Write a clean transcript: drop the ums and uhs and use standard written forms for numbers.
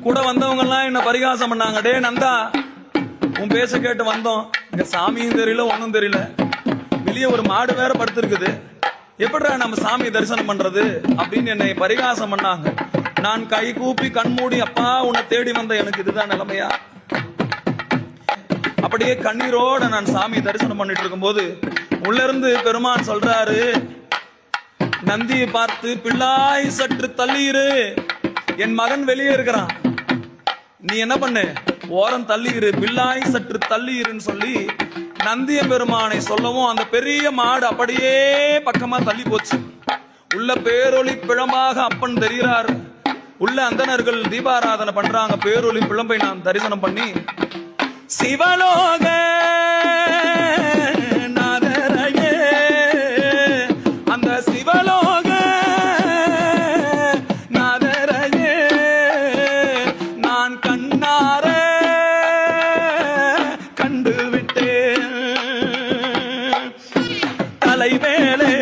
கூட வந்தவங்க எல்லாம் என்ன பரிகாசம் பண்ணாங்க. டே நந்தா, உன் பேச கேட்டு வந்தோம், இங்க சாமியும் தெரியல ஒன்னும் தெரியல, வெளியே ஒரு மாடு வேற படுத்திருக்குது, எப்படிடா நம்ம சாமி தரிசனம் பண்றது அப்படின்னு என்னை பரிகாசம் பண்ணாங்க. நான் கை கூப்பி கண்மூடி, அப்பா உன்னை தேடி வந்த எனக்கு இதுதான் நிலைமையா? அப்படியே கண்ணீரோட நான் சாமி தரிசனம் பண்ணிட்டு இருக்கும் போது உள்ள இருந்து பெருமான் சொல்றாரு, நந்தியை பார்த்து, பிள்ளாய் சற்று தள்ளியிரு, என் மகன் வெளியே இருக்கிறான், நீ என்ன பண்ணு, ஓரம் தள்ளியிரு, பிள்ளாய் சற்று தள்ளியிருன்னு சொல்லி நந்திய பெருமானை சொல்லவும் அந்த பெரிய மாடு அப்படியே பக்கமா தள்ளி போச்சு. உள்ள பேரொளி பிழம்பாக அப்பன் தெரிகிறார். உள்ள அந்தணர்கள் தீபாராதனை பண்றாங்க. பேரொளி பிழம்பை நான் தரிசனம் பண்ணி சிவலோக நாதரையே, அந்த சிவலோக நாதரையே நான் கண்ணார கண்டு விட்டேன். தலைவேலே